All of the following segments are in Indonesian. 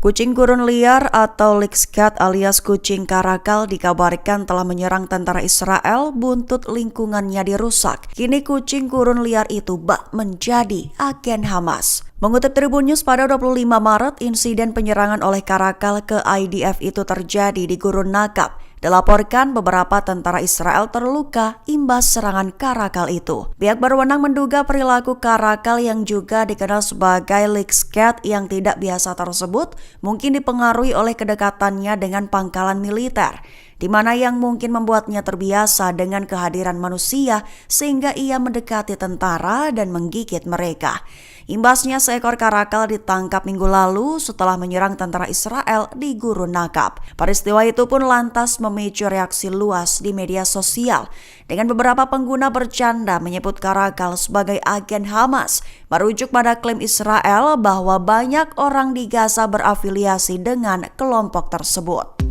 Kucing gurun liar atau Lynx Cat alias kucing karakal dikabarkan telah menyerang tentara Israel buntut lingkungannya dirusak. Kini kucing gurun liar itu bak menjadi agen Hamas. Mengutip Tribun News pada 25 Maret, insiden penyerangan oleh karakal ke IDF itu terjadi di Gurun Nakab. Dilaporkan beberapa tentara Israel terluka imbas serangan karakal itu. Pihak berwenang menduga perilaku karakal yang juga dikenal sebagai Lynx Cat yang tidak biasa tersebut mungkin dipengaruhi oleh kedekatannya dengan pangkalan militer, di mana yang mungkin membuatnya terbiasa dengan kehadiran manusia sehingga ia mendekati tentara dan menggigit mereka. Imbasnya seekor karakal ditangkap minggu lalu setelah menyerang tentara Israel di Gurun Nakab. Peristiwa itu pun lantas memicu reaksi luas di media sosial, dengan beberapa pengguna bercanda menyebut karakal sebagai agen Hamas, merujuk pada klaim Israel bahwa banyak orang di Gaza berafiliasi dengan kelompok tersebut.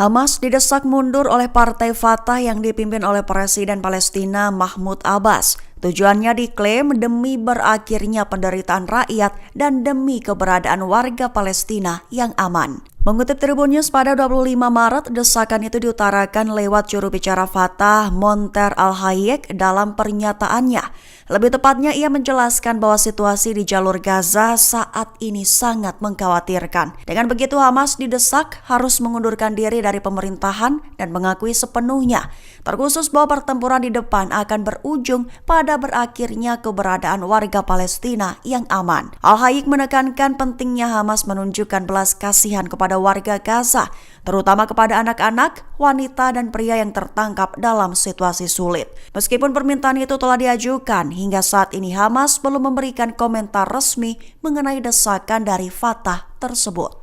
Hamas didesak mundur oleh Partai Fatah yang dipimpin oleh Presiden Palestina Mahmud Abbas. Tujuannya diklaim demi berakhirnya penderitaan rakyat dan demi keberadaan warga Palestina yang aman. Mengutip Tribun News pada 25 Maret, desakan itu diutarakan lewat juru bicara Fatah, Monter Al-Hayek, dalam pernyataannya. Lebih tepatnya, ia menjelaskan bahwa situasi di jalur Gaza saat ini sangat mengkhawatirkan. Dengan begitu, Hamas didesak harus mengundurkan diri dari pemerintahan dan mengakui sepenuhnya, terkhusus bahwa pertempuran di depan akan berujung pada berakhirnya keberadaan warga Palestina yang aman. Al-Hayek menekankan pentingnya Hamas menunjukkan belas kasihan kepada warga Gaza, terutama kepada anak-anak, wanita, dan pria yang tertangkap dalam situasi sulit. Meskipun permintaan itu telah diajukan, hingga saat ini Hamas belum memberikan komentar resmi mengenai desakan dari Fatah tersebut.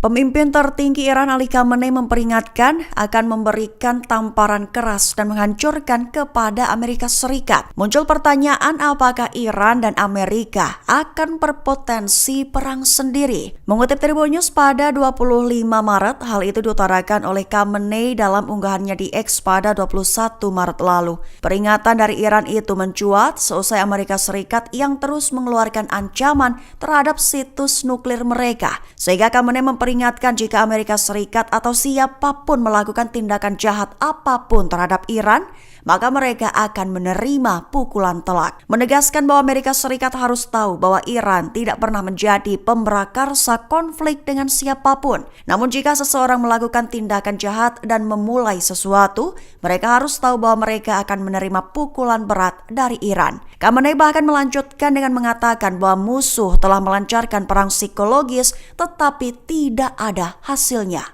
Pemimpin tertinggi Iran Ali Khamenei memperingatkan akan memberikan tamparan keras dan menghancurkan kepada Amerika Serikat. Muncul pertanyaan apakah Iran dan Amerika akan berpotensi perang sendiri. Mengutip Tribun News pada 25 Maret, hal itu diutarakan oleh Khamenei dalam unggahannya di X pada 21 Maret lalu. Peringatan dari Iran itu mencuat seusai Amerika Serikat yang terus mengeluarkan ancaman terhadap situs nuklir mereka, sehingga Khamenei ingatkan jika Amerika Serikat atau siapapun melakukan tindakan jahat apapun terhadap Iran, maka mereka akan menerima pukulan telak. Menegaskan bahwa Amerika Serikat harus tahu bahwa Iran tidak pernah menjadi pemrakarsa konflik dengan siapapun. Namun jika seseorang melakukan tindakan jahat dan memulai sesuatu, mereka harus tahu bahwa mereka akan menerima pukulan berat dari Iran. Khamenei bahkan melanjutkan dengan mengatakan bahwa musuh telah melancarkan perang psikologis tetapi tidak ada hasilnya.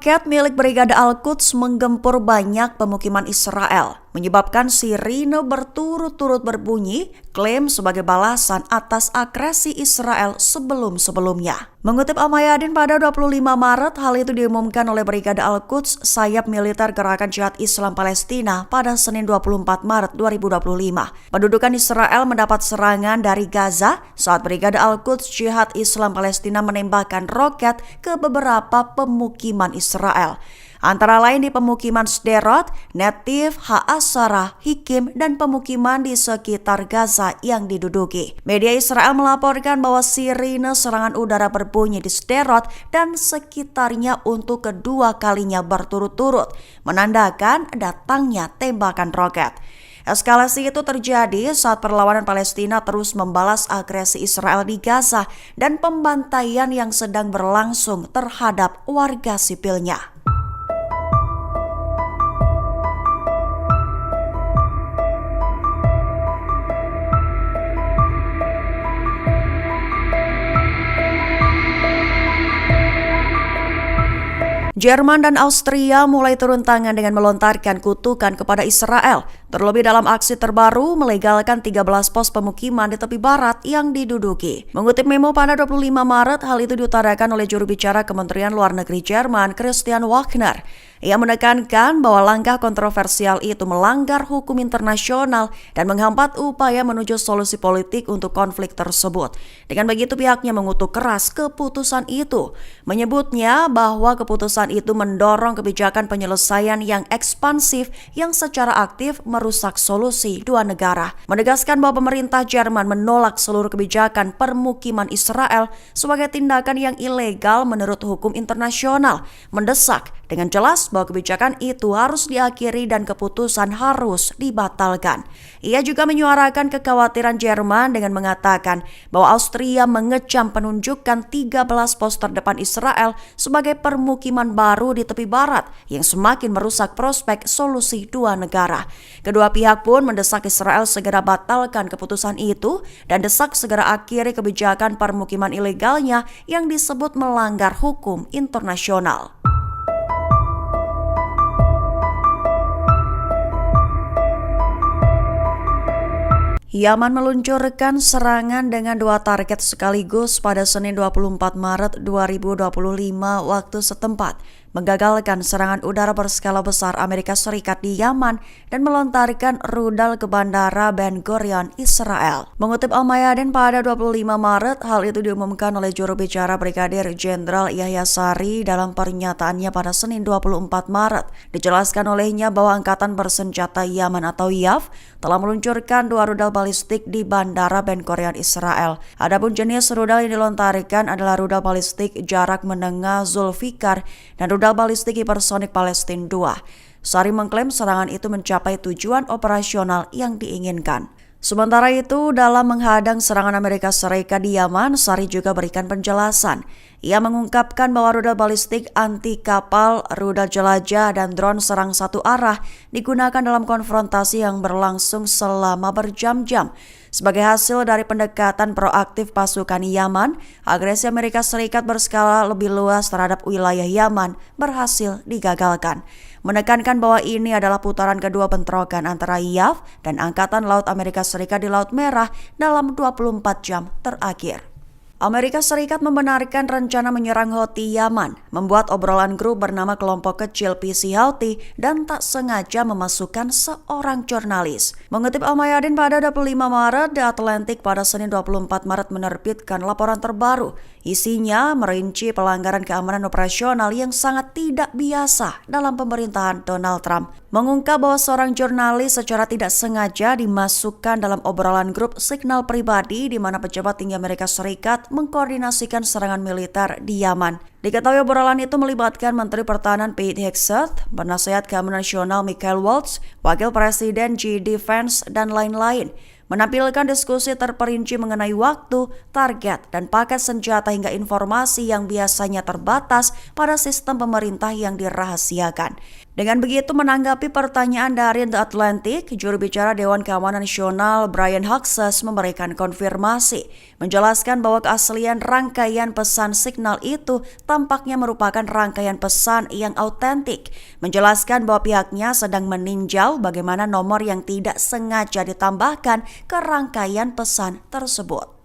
Roket milik Brigade Al-Quds menggempur banyak pemukiman Israel, menyebabkan sirine berturut-turut berbunyi, klaim sebagai balasan atas agresi Israel sebelum-sebelumnya. Mengutip Al-Mayadin pada 25 Maret, hal itu diumumkan oleh Brigade Al-Quds, sayap militer Gerakan Jihad Islam Palestina pada Senin 24 Maret 2025. Pendudukan Israel mendapat serangan dari Gaza saat Brigade Al-Quds Jihad Islam Palestina menembakkan roket ke beberapa pemukiman Israel, antara lain di pemukiman Sderot, Netiv, Ha'asarah, Hikim, dan pemukiman di sekitar Gaza yang diduduki. Media Israel melaporkan bahwa sirine serangan udara berbunyi di Sderot dan sekitarnya untuk kedua kalinya berturut-turut, menandakan datangnya tembakan roket. Eskalasi itu terjadi saat perlawanan Palestina terus membalas agresi Israel di Gaza dan pembantaian yang sedang berlangsung terhadap warga sipilnya. Jerman dan Austria mulai turun tangan dengan melontarkan kutukan kepada Israel, terlebih dalam aksi terbaru melegalkan 13 pos pemukiman di tepi barat yang diduduki. Mengutip memo pada 25 Maret, hal itu diutarakan oleh juru bicara Kementerian Luar Negeri Jerman, Christian Wagner. Ia menekankan bahwa langkah kontroversial itu melanggar hukum internasional dan menghambat upaya menuju solusi politik untuk konflik tersebut. Dengan begitu pihaknya mengutuk keras keputusan itu, menyebutnya bahwa keputusan itu mendorong kebijakan penyelesaian yang ekspansif yang secara aktif merusak solusi dua negara. Menegaskan bahwa pemerintah Jerman menolak seluruh kebijakan permukiman Israel sebagai tindakan yang ilegal menurut hukum internasional, mendesak dengan jelas bahwa kebijakan itu harus diakhiri dan keputusan harus dibatalkan. Ia juga menyuarakan kekhawatiran Jerman dengan mengatakan bahwa Austria mengecam penunjukan 13 pos terdepan Israel sebagai permukiman baru di tepi barat yang semakin merusak prospek solusi dua negara. Kedua pihak pun mendesak Israel segera batalkan keputusan itu dan desak segera akhiri kebijakan permukiman ilegalnya yang disebut melanggar hukum internasional. Yaman meluncurkan serangan dengan 2 target sekaligus pada Senin 24 Maret 2025 waktu setempat, menggagalkan serangan udara berskala besar Amerika Serikat di Yaman dan melontarkan rudal ke Bandara Ben Gurion, Israel. Mengutip Al-Mayadin pada 25 Maret, hal itu diumumkan oleh juru bicara Brigadir Jenderal Yahya Sari dalam pernyataannya pada Senin 24 Maret. Dijelaskan olehnya bahwa Angkatan Bersenjata Yaman atau YAF telah meluncurkan 2 rudal balistik di Bandara Ben Gurion, Israel. Adapun jenis rudal yang dilontarkan adalah rudal balistik jarak menengah Zulfikar dan rudal balistik hipersonik Palestina 2. Sari mengklaim serangan itu mencapai tujuan operasional yang diinginkan. Sementara itu, dalam menghadang serangan Amerika Serikat di Yaman, Sari juga berikan penjelasan. Ia mengungkapkan bahwa rudal balistik anti kapal, rudal jelajah, dan drone serang satu arah digunakan dalam konfrontasi yang berlangsung selama berjam-jam. Sebagai hasil dari pendekatan proaktif pasukan Yaman, agresi Amerika Serikat berskala lebih luas terhadap wilayah Yaman berhasil digagalkan. Menekankan bahwa ini adalah putaran kedua bentrokan antara YAF dan Angkatan Laut Amerika Serikat di Laut Merah dalam 24 jam terakhir. Amerika Serikat membenarkan rencana menyerang Houthi Yaman, membuat obrolan grup bernama kelompok kecil PC Houthi dan tak sengaja memasukkan seorang jurnalis. Mengutip Al-Mayadin pada 25 Maret, The Atlantic pada Senin 24 Maret menerbitkan laporan terbaru. Isinya merinci pelanggaran keamanan operasional yang sangat tidak biasa dalam pemerintahan Donald Trump. Mengungkap bahwa seorang jurnalis secara tidak sengaja dimasukkan dalam obrolan grup signal pribadi di mana pejabat tinggi Amerika Serikat mengkoordinasikan serangan militer di Yaman. Diketahui obrolan itu melibatkan Menteri Pertahanan Pete Hegseth, Penasehat Keamanan Nasional Michael Waltz, Wakil Presiden J.D. Vance, dan lain-lain. Menampilkan diskusi terperinci mengenai waktu, target, dan paket senjata hingga informasi yang biasanya terbatas pada sistem pemerintah yang dirahasiakan. Dengan begitu, menanggapi pertanyaan dari The Atlantic, juru bicara Dewan Keamanan Nasional Brian Hoxha memberikan konfirmasi, menjelaskan bahwa keaslian rangkaian pesan signal itu tampaknya merupakan rangkaian pesan yang autentik, menjelaskan bahwa pihaknya sedang meninjau bagaimana nomor yang tidak sengaja ditambahkan ke rangkaian pesan tersebut.